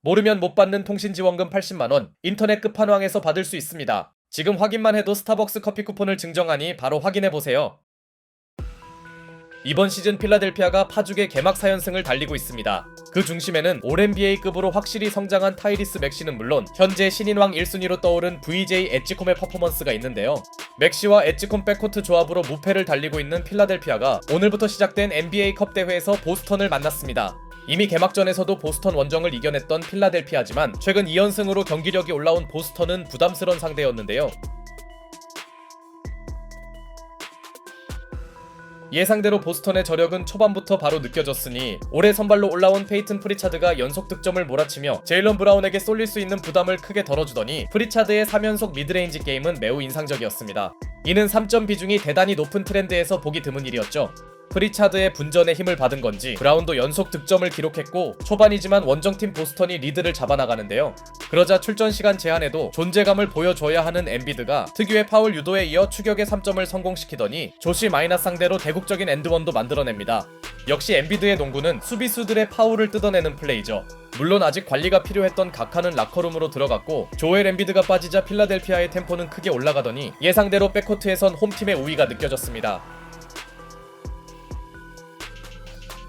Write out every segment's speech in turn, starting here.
모르면 못 받는 통신지원금 80만원, 인터넷 끝판왕에서 받을 수 있습니다. 지금 확인만 해도 스타벅스 커피 쿠폰을 증정하니 바로 확인해보세요. 이번 시즌 필라델피아가 파죽의 개막 4연승을 달리고 있습니다. 그 중심에는 올 NBA급으로 확실히 성장한 타이리스 맥시는 물론 현재 신인왕 1순위로 떠오른 VJ 엣지콤의 퍼포먼스가 있는데요. 맥시와 엣지콤 백코트 조합으로 무패를 달리고 있는 필라델피아가 오늘부터 시작된 NBA 컵 대회에서 보스턴을 만났습니다. 이미 개막전에서도 보스턴 원정을 이겨냈던 필라델피아지만 최근 2연승으로 경기력이 올라온 보스턴은 부담스러운 상대였는데요. 예상대로 보스턴의 저력은 초반부터 바로 느껴졌으니 올해 선발로 올라온 페이튼 프리차드가 연속 득점을 몰아치며 제일런 브라운에게 쏠릴 수 있는 부담을 크게 덜어주더니 프리차드의 3연속 미드레인지 게임은 매우 인상적이었습니다. 이는 3점 비중이 대단히 높은 트렌드에서 보기 드문 일이었죠. 프리차드의 분전에 힘을 받은 건지 브라운도 연속 득점을 기록했고 초반이지만 원정팀 보스턴이 리드를 잡아나가는데요. 그러자 출전 시간 제한에도 존재감을 보여줘야 하는 엠비드가 특유의 파울 유도에 이어 추격의 3점을 성공시키더니 조시 마이너스 상대로 대국적인 엔드원도 만들어냅니다. 역시 엠비드의 농구는 수비수들의 파울을 뜯어내는 플레이죠. 물론 아직 관리가 필요했던 각하는 라커룸으로 들어갔고 조엘 엠비드가 빠지자 필라델피아의 템포는 크게 올라가더니 예상대로 백코트에선 홈팀의 우위가 느껴졌습니다.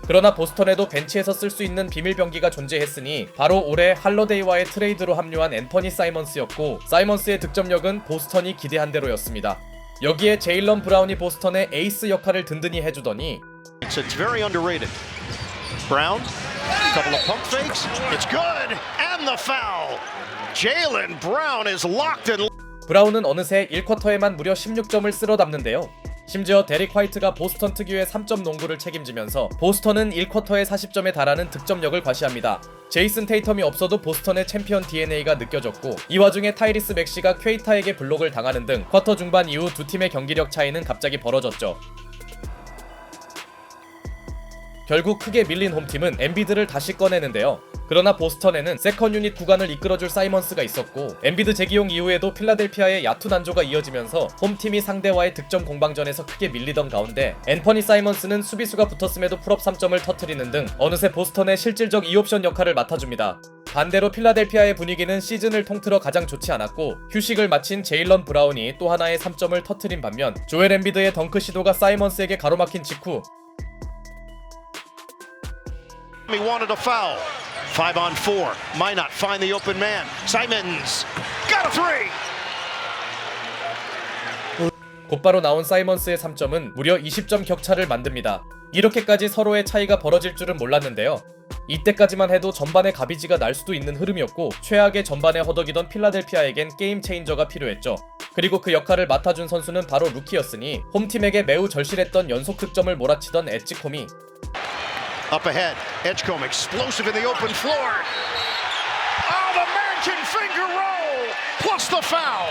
그러나 보스턴에도 벤치에서 쓸 수 있는 비밀병기가 존재했으니 바로 올해 할러데이와의 트레이드로 합류한 앤서니 사이먼스였고 사이먼스의 득점력은 보스턴이 기대한 대로였습니다. 여기에 제일런 브라운이 보스턴의 에이스 역할을 든든히 해주더니 It's very underrated. Brown, couple of pump fakes. It's good, and the foul. Jaylen Brown is locked and. 브라운은 어느새 1쿼터에만 무려 16점을 쓸어 담는데요. 심지어 데릭 화이트가 보스턴 특유의 3점 농구를 책임지면서 보스턴은 1쿼터에 40점에 달하는 득점력을 과시합니다. 제이슨 테이텀이 없어도 보스턴의 챔피언 DNA가 느껴졌고 이 와중에 타이리스 맥시가 퀘이타에게 블록을 당하는 등 쿼터 중반 이후 두 팀의 경기력 차이는 갑자기 벌어졌죠. 결국 크게 밀린 홈팀은 엠비드를 다시 꺼내는데요. 그러나 보스턴에는 세컨 유닛 구간을 이끌어줄 사이먼스가 있었고 엠비드 재기용 이후에도 필라델피아의 야투 난조가 이어지면서 홈팀이 상대와의 득점 공방전에서 크게 밀리던 가운데 앤서니 사이먼스는 수비수가 붙었음에도 풀업 3점을 터뜨리는 등 어느새 보스턴의 실질적 2옵션 역할을 맡아줍니다. 반대로 필라델피아의 분위기는 시즌을 통틀어 가장 좋지 않았고 휴식을 마친 제일런 브라운이 또 하나의 3점을 터뜨린 반면 조엘 엠비드의 덩크 시도가 사이먼스에게 가로막힌 직후 He wanted a foul. 5-on-4. Might not find the open man. Simons got a three. 곧바로 나온 사이먼스의 3점은 무려 20점 격차를 만듭니다. 이렇게까지 서로의 차이가 벌어질 줄은 몰랐는데요. 이때까지만 해도 전반에 가비지가 날 수도 있는 흐름이었고 최악의 전반에 허덕이던 필라델피아에겐 게임 체인저가 필요했죠. 그리고 그 역할을 맡아준 선수는 바로 루키였으니 홈팀에게 매우 절실했던 연속 득점을 몰아치던 엣지콤이 Up ahead, Edgecombe explosive in the open floor. Oh, the American finger roll plus the foul.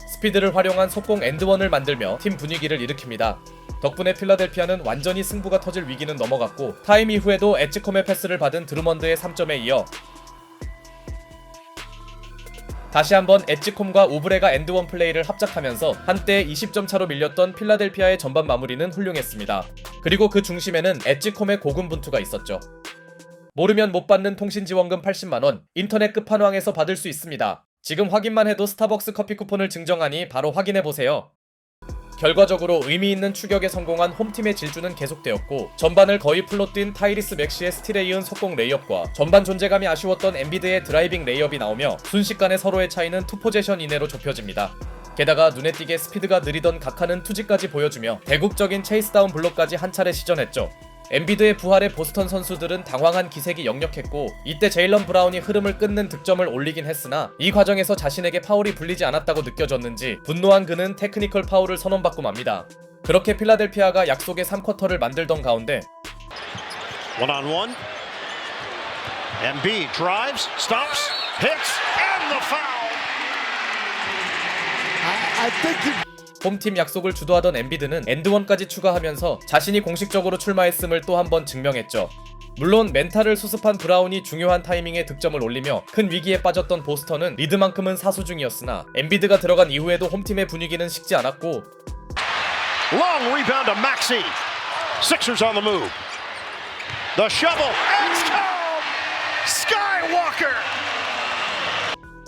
스피드를 활용한 속공 엔드원을 만들며 팀 분위기를 일으킵니다. 덕분에 필라델피아는 완전히 승부가 터질 위기는 넘어갔고 타임 이후에도 엣지콤의 패스를 받은 드루먼드의 3점에 이어 다시 한번 엣지콤과 우브레가 엔드원 플레이를 합작하면서 한때 20점 차로 밀렸던 필라델피아의 전반 마무리는 훌륭했습니다. 그리고 그 중심에는 엣지콤의 고군분투가 있었죠. 모르면 못 받는 통신지원금 80만원, 인터넷 끝판왕에서 받을 수 있습니다. 지금 확인만 해도 스타벅스 커피 쿠폰을 증정하니 바로 확인해보세요. 결과적으로 의미 있는 추격에 성공한 홈팀의 질주는 계속되었고 전반을 거의 풀로 뛴 타이리스 맥시의 스틸에 이은 속공 레이업과 전반 존재감이 아쉬웠던 엠비드의 드라이빙 레이업이 나오며 순식간에 서로의 차이는 2포제션 이내로 좁혀집니다. 게다가 눈에 띄게 스피드가 느리던 각하는 투지까지 보여주며 대국적인 체이스다운 블록까지 한 차례 시전했죠. 엠비드의 부활에 보스턴 선수들은 당황한 기색이 역력했고 이때 제일런 브라운이 흐름을 끊는 득점을 올리긴 했으나 이 과정에서 자신에게 파울이 불리지 않았다고 느껴졌는지 분노한 그는 테크니컬 파울을 선언받고 맙니다. 그렇게 필라델피아가 약속의 3쿼터를 만들던 가운데 One-on-one. Embiid drives, stops, hits, and the foul. I think 홈팀 약속을 주도하던 엠비드는 엔드원까지 추가하면서 자신이 공식적으로 출마했음을 또 한 번 증명했죠. 물론 멘탈을 수습한 브라운이 중요한 타이밍에 득점을 올리며 큰 위기에 빠졌던 보스턴은 리드만큼은 사수 중이었으나 엠비드가 들어간 이후에도 홈팀의 분위기는 식지 않았고 Long rebound to Maxey. Sixers on the move. The shovel. It's come. Skywalk.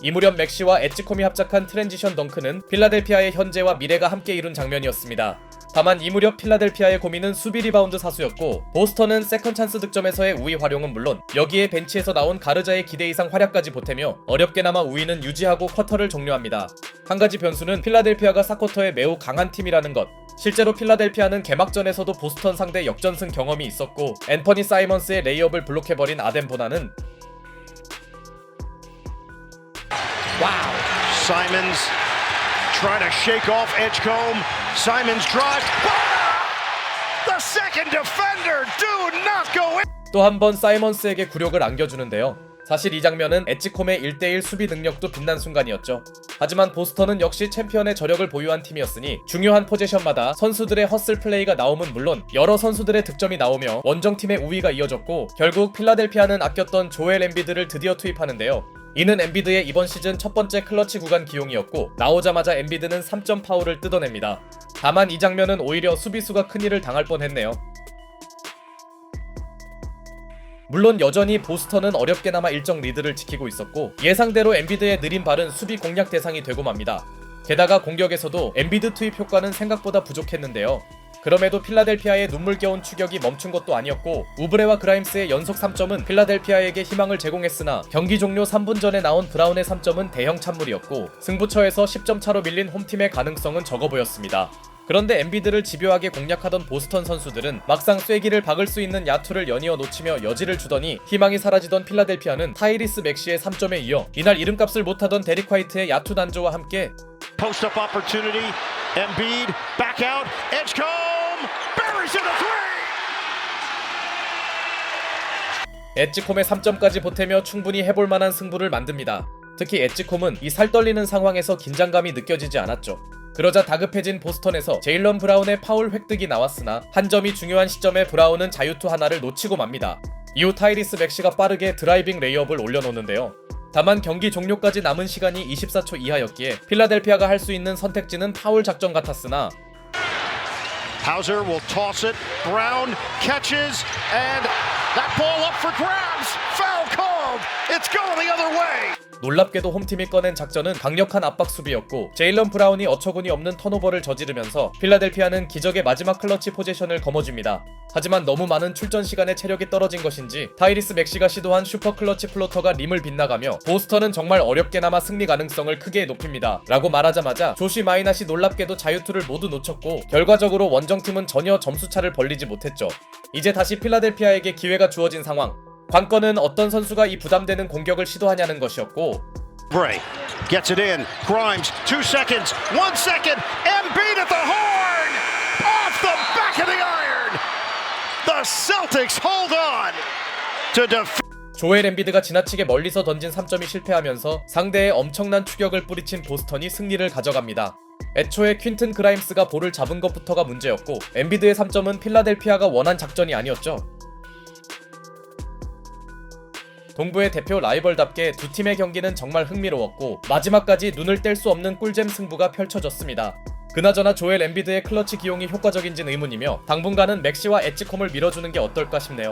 이 무렵 맥시와 엣지콤이 합작한 트랜지션 덩크는 필라델피아의 현재와 미래가 함께 이룬 장면이었습니다. 다만 이 무렵 필라델피아의 고민은 수비 리바운드 사수였고 보스턴은 세컨 찬스 득점에서의 우위 활용은 물론 여기에 벤치에서 나온 가르자의 기대 이상 활약까지 보태며 어렵게나마 우위는 유지하고 쿼터를 종료합니다. 한 가지 변수는 필라델피아가 4쿼터에 매우 강한 팀이라는 것. 실제로 필라델피아는 개막전에서도 보스턴 상대 역전승 경험이 있었고 앤서니 사이먼스의 레이업을 블록해버린 아덴보나는 Simons trying to shake off Edgecombe. Simons drives. The second defender. Do not go in. 또 한 번 사이먼스에게 굴욕을 안겨주는데요. 사실 이 장면은 엣지콤의 1대1 수비 능력도 빛난 순간이었죠. 하지만 보스턴은 역시 챔피언의 저력을 보유한 팀이었으니 중요한 포지션마다 선수들의 허슬 플레이가 나옴은 물론 여러 선수들의 득점이 나오며 원정팀의 우위가 이어졌고 결국 필라델피아는 아꼈던 조엘 엠비드를 드디어 투입하는데요. 이는 엠비드의 이번 시즌 첫 번째 클러치 구간 기용이었고 나오자마자 엠비드는 3점 파울을 뜯어냅니다. 다만 이 장면은 오히려 수비수가 큰일을 당할 뻔했네요. 물론 여전히 보스턴은 어렵게나마 일정 리드를 지키고 있었고 예상대로 엠비드의 느린 발은 수비 공략 대상이 되고 맙니다. 게다가 공격에서도 엠비드 투입 효과는 생각보다 부족했는데요. 그럼에도 필라델피아의 눈물겨운 추격이 멈춘 것도 아니었고 우브레와 그라임스의 연속 3점은 필라델피아에게 희망을 제공했으나 경기 종료 3분 전에 나온 브라운의 3점은 대형 찬물이었고 승부처에서 10점 차로 밀린 홈팀의 가능성은 적어 보였습니다. 그런데 엠비드를 집요하게 공략하던 보스턴 선수들은 막상 쐐기를 박을 수 있는 야투를 연이어 놓치며 여지를 주더니 희망이 사라지던 필라델피아는 타이리스 맥시의 3점에 이어 이날 이름값을 못하던 데릭 화이트의 야투 난조와 함께 Post-up opportunity. Embiid back out. Edgecombe buries in the three. 엣지콤의 3점까지 보태며 충분히 해볼 만한 승부를 만듭니다. 특히 엣지콤은 이 살떨리는 상황에서 긴장감이 느껴지지 않았죠. 그러자 다급해진 보스턴에서 제일런 브라운의 파울 획득이 나왔으나 한 점이 중요한 시점에 브라운은 자유투 하나를 놓치고 맙니다. 이후 타이리스 맥시가 빠르게 드라이빙 레이업을 올려놓는데요. 다만 경기 종료까지 남은 시간이 24초 이하였기에 필라델피아가 할 수 있는 선택지는 파울 작전 같았으나 Hauser will toss it. Brown catches and that ball up for grabs. Foul called. It's going the other way. 놀랍게도 홈팀이 꺼낸 작전은 강력한 압박 수비였고 제일런 브라운이 어처구니 없는 턴오버를 저지르면서 필라델피아는 기적의 마지막 클러치 포지션을 거머쥡니다. 하지만 너무 많은 출전 시간에 체력이 떨어진 것인지 타이리스 맥시가 시도한 슈퍼 클러치 플로터가 림을 빗나가며 보스턴은 정말 어렵게나마 승리 가능성을 크게 높입니다. 라고 말하자마자 조시 마이낫이 놀랍게도 자유투를 모두 놓쳤고 결과적으로 원정팀은 전혀 점수차를 벌리지 못했죠. 이제 다시 필라델피아에게 기회가 주어진 상황. 관건은 어떤 선수가 이 부담되는 공격을 시도하냐는 것이었고 Bray gets it in. Grimes 2 seconds. 1 second. Embiid at the horn. Off the back of the iron. The Celtics hold on to defeat. 조엘 엠비드가 지나치게 멀리서 던진 3점이 실패하면서 상대의 엄청난 추격을 뿌리친 보스턴이 승리를 가져갑니다. 애초에 퀸튼 그라임스가 볼을 잡은 것부터가 문제였고 엠비드의 3점은 필라델피아가 원한 작전이 아니었죠. 동부의 대표 라이벌답게 두 팀의 경기는 정말 흥미로웠고 마지막까지 눈을 뗄 수 없는 꿀잼 승부가 펼쳐졌습니다. 그나저나 조엘 엠비드의 클러치 기용이 효과적인지는 의문이며 당분간은 맥시와 엣지콤을 밀어주는 게 어떨까 싶네요.